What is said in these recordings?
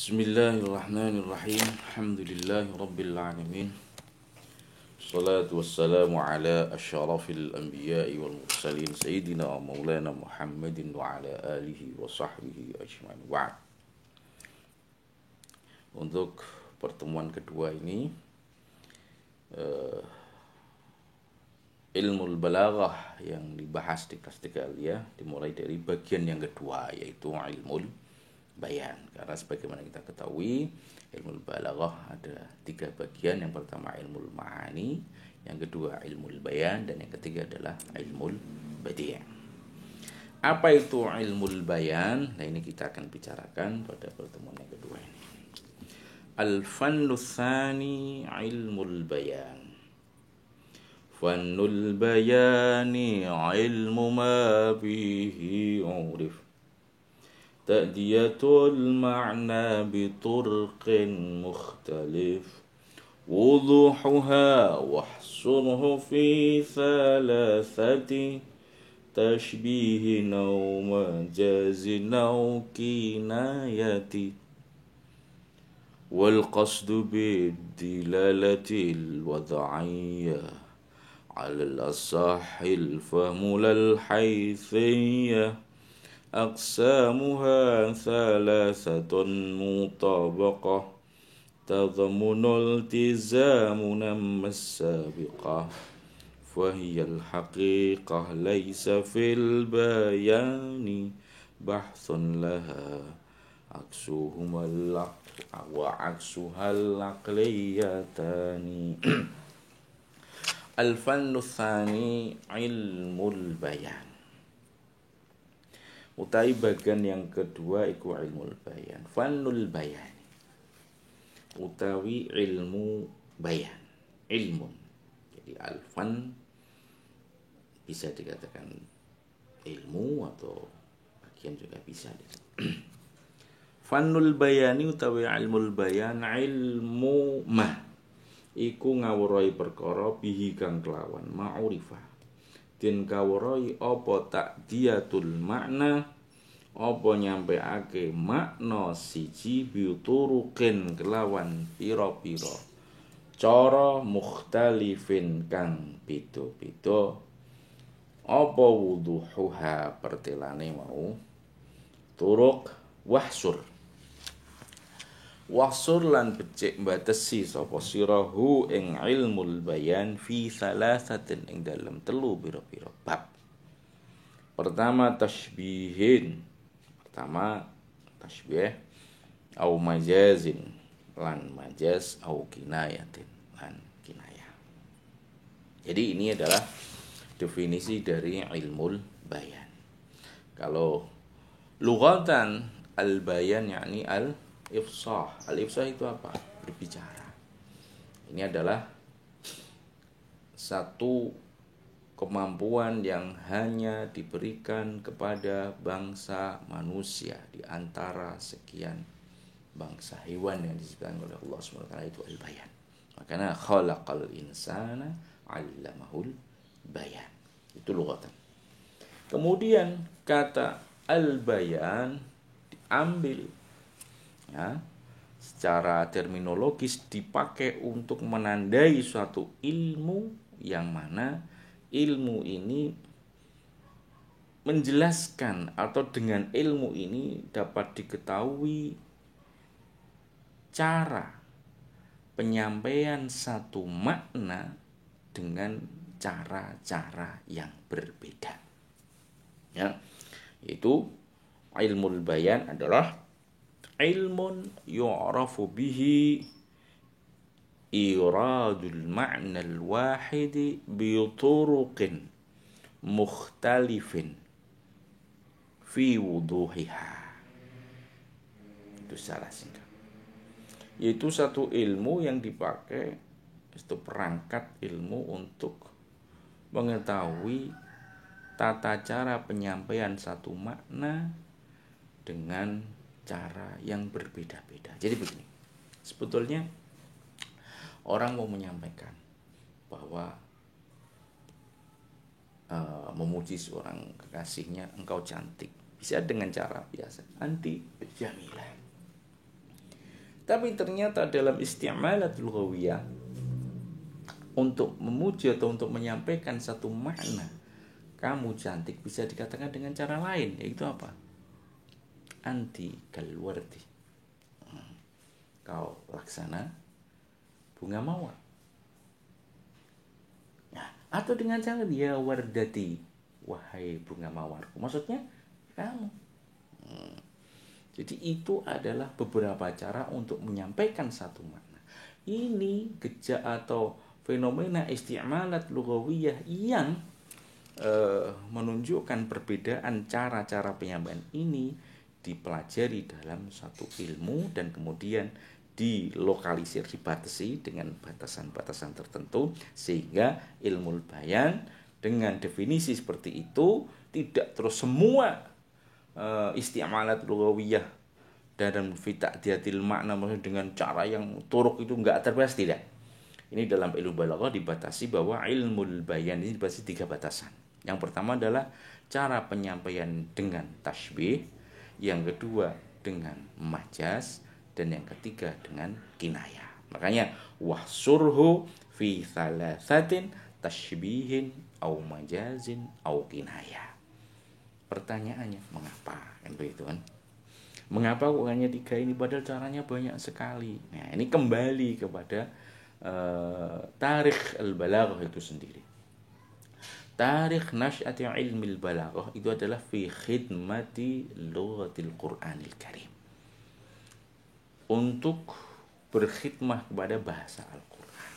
Bismillahirrahmanirrahim. Alhamdulillahi rabbil alamin. Salatu wassalamu ala asyrafil anbiya'i wal mursalin sayyidina wa maulana Muhammadin wa ala alihi wa sahbihi ajma'in. Wa'ad. Untuk pertemuan kedua ini ilmu balaghah yang dibahas di kelas 3 ya, dimulai dari bagian yang kedua yaitu ilmu bayan. Karena sebagaimana kita ketahui, ilmu balaghah ada 3 bagian. Yang pertama ilmu ma'ani, yang kedua ilmu bayan, dan yang ketiga adalah ilmu badi'. Apa itu ilmu bayan? Nah, ini kita akan bicarakan pada pertemuan yang kedua ini. Al-fannu tsani ilmu bayan. Fannul bayani ilmu ma bihi urif ta'diyatul ma'na biturqin mukhtalif wuduhuha wahsurhu fi thalathati tashbihin aw majazin aw kinayati wal qasdu bid-dilalatil wad'iyyah على الأصح الفهم للحيثية أقسامها 3 مطابقة تضمن التزام نم السابقة فهي الحقيقة ليس في البيان بحث لها وعكسها العقليتان. Al-fannu tsani ilmul bayan. Utai bagian yang kedua iku ilmul bayan. Fannul bayan utawi ilmu bayan. Ilmun. Jadi al-fan bisa dikatakan ilmu atau bagian juga bisa. Fannul bayani utawi ilmul bayan ilmu iku ngawurai perkara bihi kang kelawan ma'urifah den kawurai apa takdiyatul makna apa nyampeake makna siji biuturukin kelawan pira-pira cara mukhtalifin kang beda-beda apa wuduhuha pertelane mau turuk Wahsur lan becik batesi sapa sirahu ing ilmul bayan fi salasatin ing dalem 3 pira-pira bab. Pertama tasbih au majazin lan majaz au kinayatin lan kinayah. Jadi ini adalah definisi dari ilmul bayan. Kalau lughatan al bayan yakni al-ifsah itu apa? Berbicara. Ini adalah satu kemampuan yang hanya diberikan kepada bangsa manusia di antara sekian bangsa hewan yang disebutkan oleh Allah SWT, itu al-bayan. Makanya khalaqal insana 'allamahul bayan. Itu lughatan. Kemudian kata al-bayan diambil secara terminologis dipakai untuk menandai suatu ilmu yang mana ilmu ini menjelaskan atau dengan ilmu ini dapat diketahui cara penyampaian satu makna dengan cara-cara yang berbeda. Ya, yaitu ilmul bayan adalah ilmun yu'rafu bihi iradul ma'na al-wahidi bi turuqin mukhtalifin fi wuduhiha. Itu salah singkat. Yaitu satu ilmu yang dipakai, itu perangkat ilmu untuk mengetahui tata cara penyampaian satu makna dengan cara yang berbeda-beda. Jadi begini, sebetulnya orang mau menyampaikan bahwa memuji seorang kekasihnya, engkau cantik, bisa dengan cara biasa, anti jamilah. Tapi ternyata dalam isti'malat lughawiyah, untuk memuji atau untuk menyampaikan satu makna, kamu cantik bisa dikatakan dengan cara lain, yaitu apa? Anti kalwardi, kau laksana bunga mawar. Nah, atau dengan cara ya wardati, wahai bunga mawarku, maksudnya kamu. Jadi itu adalah beberapa cara untuk menyampaikan satu makna. Ini gejala atau fenomena isti'malat lughawiyah yang menunjukkan perbedaan cara-cara penyampaian ini dipelajari dalam satu ilmu dan kemudian dilokalisir, dibatasi dengan batasan-batasan tertentu, sehingga ilmu bayan dengan definisi seperti itu tidak terus semua isti'malat lughawiyah dalam fi'ta'diyatil makna, maksudnya dengan cara yang turuk itu enggak terbahas, tidak. Ini dalam ilmu balaghah dibatasi bahwa ilmu bayan ini dibatasi 3 batasan. Yang pertama adalah cara penyampaian dengan tasybih, yang kedua dengan majaz, dan yang ketiga dengan kinayah. Makanya wahsurhu fi thalathatin tashbihin au majazin au kinayah. Pertanyaannya, mengapa? Kan begitu kan? Mengapa kok hanya 3 ini padahal caranya banyak sekali? Nah, ini kembali kepada tarikh al-balaghah itu sendiri. Tarikh nasyati ilmi al-balaghah itu adalah fi khidmati lughatil Qur'anil Karim, untuk berkhidmah kepada bahasa Al-Quran.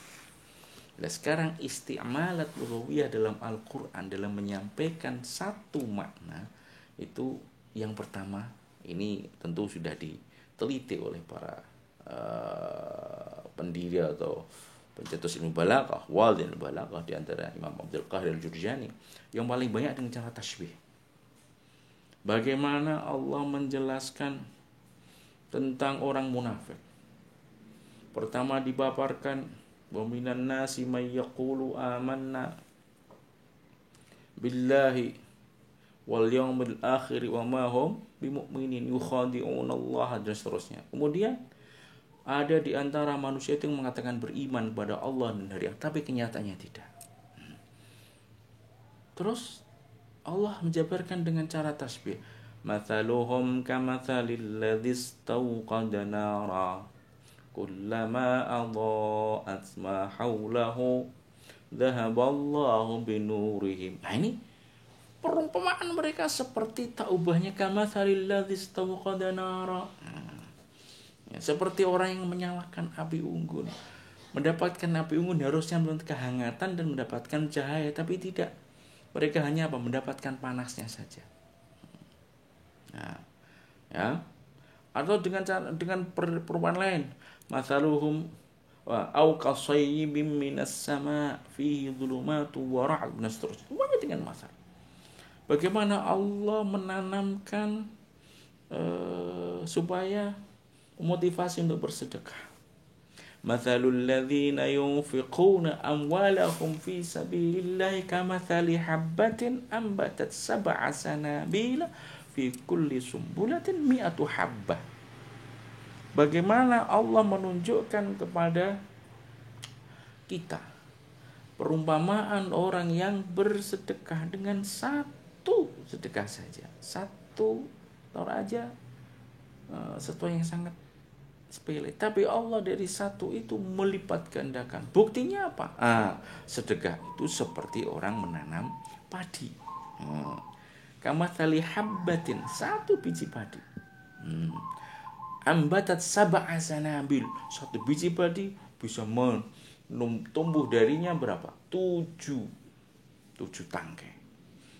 Nah, sekarang isti'malat lughawiyah dalam Al-Quran dalam menyampaikan satu makna itu, yang pertama ini tentu sudah diteliti oleh para pendiri atau pencetus ilmu balaghah, walid ilmu balaghah, di antara Imam Abdul Qahir al-Jurjani, yang paling banyak dengan cara tasybih. Bagaimana Allah menjelaskan tentang orang munafik. Pertama dipaparkan, wa minan nasi may yaqulu amanna billahi wal yaumil akhir wa ma hum bimu'minin yukhadi'una Allah, dan seterusnya. Kemudian ada di antara manusia itu yang mengatakan beriman kepada Allah dan hari akhir, tapi kenyataannya tidak. Terus Allah menjabarkan dengan cara tasbih, mathaluhum kamathalil ladzi istawqada nara kullama adha'at ma hawlahu dhahaballahu binurihim. Nah, ini perumpamaan mereka seperti tak ubahnya kamathalil ladzi istawqada nara. Ya, seperti orang yang menyalakan api unggun. Mendapatkan api unggun harusnya mendapatkan kehangatan dan mendapatkan cahaya, tapi tidak. Mereka hanya mendapatkan panasnya saja. Nah, ya. Atau dengan perumpamaan lain, mathaluhum au qasayyibim minas sama fihi dhulumatu wa ra'd, dan seterusnya. Semuanya dengan masal. Bagaimana Allah menanamkan supaya motivasi untuk bersedekah. Mathalul ladzina yunfiquna amwalahum fi sabilillahi kamathali habbatin ambatat sab'a sanabila fi kulli sumbulatin mi'atu habbah. Bagaimana Allah menunjukkan kepada kita perumpamaan orang yang bersedekah dengan satu sedekah saja, satu tor aja, sesuatu yang sangat sepele, tapi Allah dari satu itu melipat gandakan. Buktinya apa? Sedekah itu seperti orang menanam padi. Kamathali habbatin, satu biji padi. Ambatat sab'a sanabil, satu biji padi bisa tumbuh darinya berapa? 7 tangkai.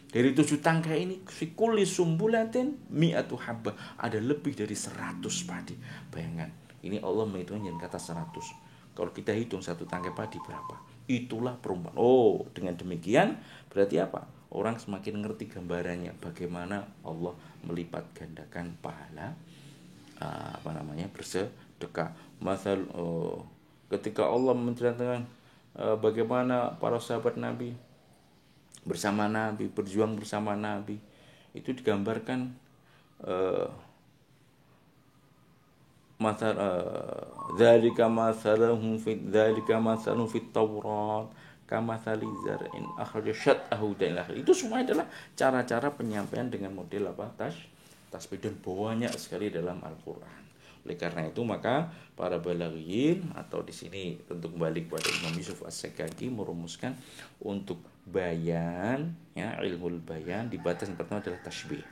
Dari 7 tangkai ini fikuli sumbulatin mi'atu habbah, ada lebih dari 100 padi. Bayangkan, ini Allah menghitungnya dengan kata 100. Kalau kita hitung satu tangkai padi berapa? Itulah perumpamaan. Oh, dengan demikian berarti apa? Orang semakin ngerti gambarannya bagaimana Allah melipat gandakan pahala bersedekah. Ketika Allah menceritakan bagaimana para sahabat Nabi bersama Nabi, berjuang bersama Nabi, itu digambarkan masal dzalika masalun fit Taurat kamatsali zar'in akhraja syat'ahu dan akhir. Itu semua adalah cara-cara penyampaian dengan model tasbih dan banyak sekali dalam Al-Qur'an. Oleh karena itu maka para balaghiyin atau di sini tentu kembali kepada Imam Yusuf As-Sakaki merumuskan untuk bayan, ya, ilmu bayan dibatas yang pertama adalah tasbih.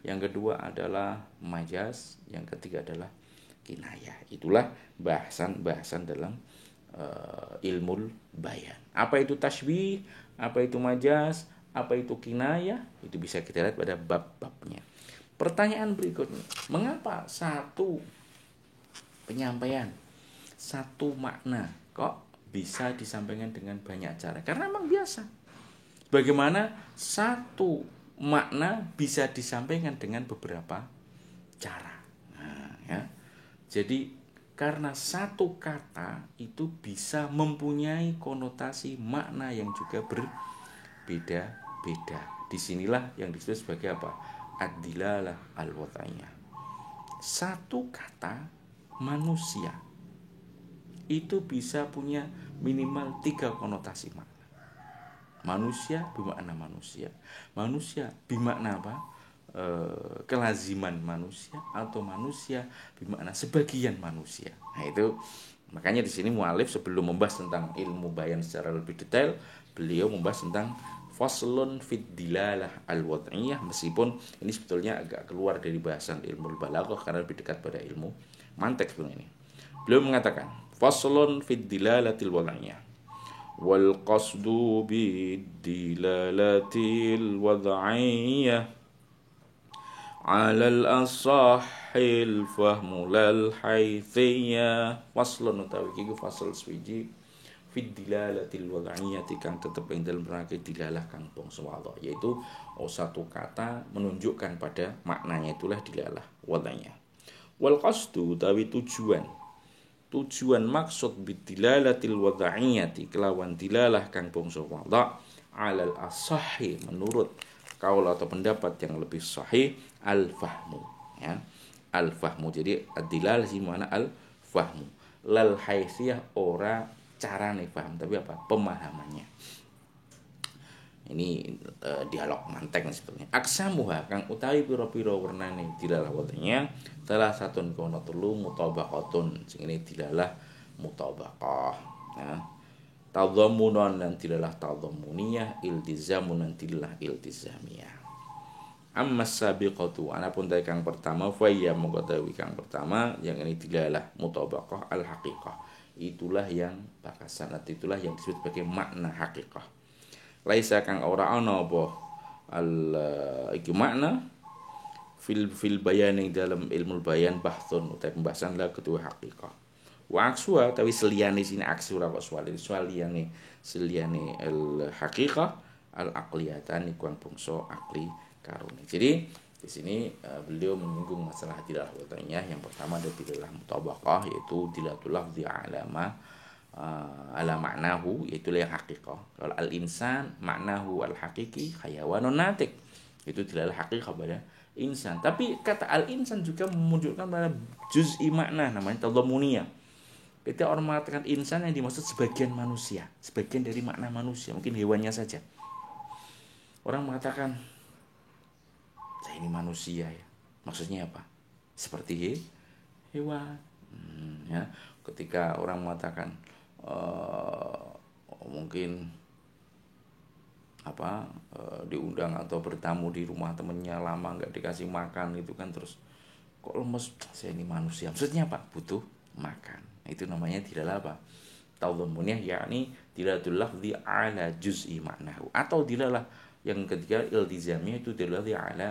Yang kedua adalah majaz, yang ketiga adalah kinayah. Itulah bahasan dalam ilmu bayan. Apa itu tasbih, apa itu majaz, apa itu kinayah, itu bisa kita lihat pada bab-babnya. Pertanyaan berikutnya, mengapa satu penyampaian, satu makna kok bisa disampaikan dengan banyak cara? Karena memang biasa. Bagaimana satu makna bisa disampaikan dengan beberapa cara. Nah, ya. Jadi karena satu kata itu bisa mempunyai konotasi makna yang juga berbeda-beda. Disinilah yang disebut sebagai apa? Ad-dilalah al-wad'iyah. Satu kata manusia itu bisa punya minimal 3 konotasi makna. Manusia bermakna manusia. Manusia bermakna apa? Kelaziman manusia atau manusia bermakna sebagian manusia. Nah, itu makanya di sini mualif sebelum membahas tentang ilmu bayan secara lebih detail, beliau membahas tentang faslun fid dilalah al-wad'iyah, meskipun ini sebetulnya agak keluar dari bahasan ilmu balaghah karena lebih dekat pada ilmu mantik sebenarnya ini. Beliau mengatakan faslun fid dilalatil wad'iyah wal qasdu bid dilalatil wad'iyah alal asahil fahmu lal haithiyah. Faslun utawi iki fasal swiji fid dilalatil wad'iyati kang tetep ing dalem rangka dilalah kang bangsa wadha, yaitu satu kata menunjukkan pada maknanya, itulah dilalah wad'iyah. Wal qasdu utawi tujuan maksud bid dilalatil wad'iyati kelawan dilalah kang bangsa wadha alal asahhi menurut kaul atau pendapat yang lebih sahih al-fahmu, ya. Al-fahmu, jadi ad-dilal sih mana al-fahmu. Lal haisiyah ora carane paham, tapi apa? Pemahamannya. Ini dialog mantek sebetulnya. Aksamuha kang utawi pira-pira wernane dilalah wadanya salah satun kono telu mutabaqatun. Sing ini dilalah mutabaqah, ya. Tadhammunan dan dilalah tadhammuniyah, iltizamun dan dilalah iltizamiyah. Amma sabiqatu anapun ta kang pertama fa ya mengetahui kang pertama yang ini dilalah mutabaqah al haqiqah. Itulah yang bakasanat, itulah yang disebut sebagai makna haqiqah. Laisa kang ora ana apa iki makna fil bayan ing dalam ilmu bayan bahthun utawi pembahasan la kedua haqiqah. Wa aksua tapi seliyane sini aksu ora kok swaliyane seliyane al haqiqah al aqliyatan iku bangsa akli karone. Jadi di sini beliau menyinggung masalah dilalah wad'iyah. Yang pertama ada dilalah mutabaqah, yaitu dilatul lafzi ala maknahu, yaitu yang haqiqah. Kalau al-insan maknahu al-haqiqi hayawanun natik, itu dilalah haqiqah pada insan. Tapi kata al-insan juga memunculkan pada juz'i makna, namanya tadhammuniyah. Ketika orang mengatakan insan yang dimaksud sebagian manusia, sebagian dari makna manusia, mungkin hewannya saja. Orang mengatakan saya ini manusia, ya. Maksudnya apa? Seperti hewan. Ya. Ketika orang mengatakan mungkin diundang atau bertamu di rumah temennya lama nggak dikasih makan gitu kan, terus kok lemes, saya ini manusia. Maksudnya apa? Butuh makan. Itu namanya dilalah apa? Tadhammuniyah, yakni dilalatul lafzi ala juz'i maknahu. Atau dilalah yang ketiga iltizamiyah, itu dilalah ala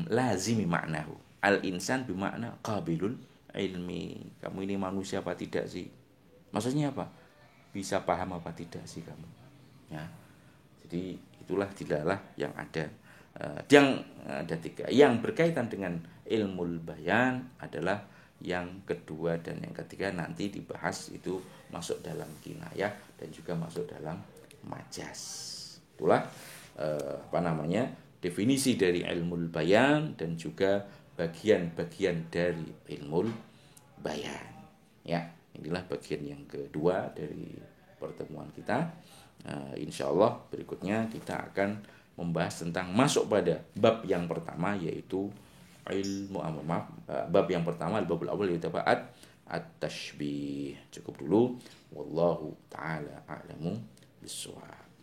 lazimi maknahu. Al-insan bermakna qabilul ilmi. Kamu ini manusia apa tidak sih? Maksudnya apa? Bisa paham apa tidak sih kamu? Ya. Jadi itulah dilalah yang ada. Yang ada 3. Yang berkaitan dengan ilmu bayan adalah yang kedua dan yang ketiga, nanti dibahas itu masuk dalam kinayah dan juga masuk dalam majaz. Itulah definisi dari ilmu bayan dan juga bagian-bagian dari ilmu bayan. Ya, inilah bagian yang kedua dari pertemuan kita. Insya Allah berikutnya kita akan membahas tentang masuk pada bab yang pertama, yaitu bab yang pertama, babul awal, yaitu apa? At-tashbih. Cukup dulu. Wallahu ta'ala a'lamu bissawab.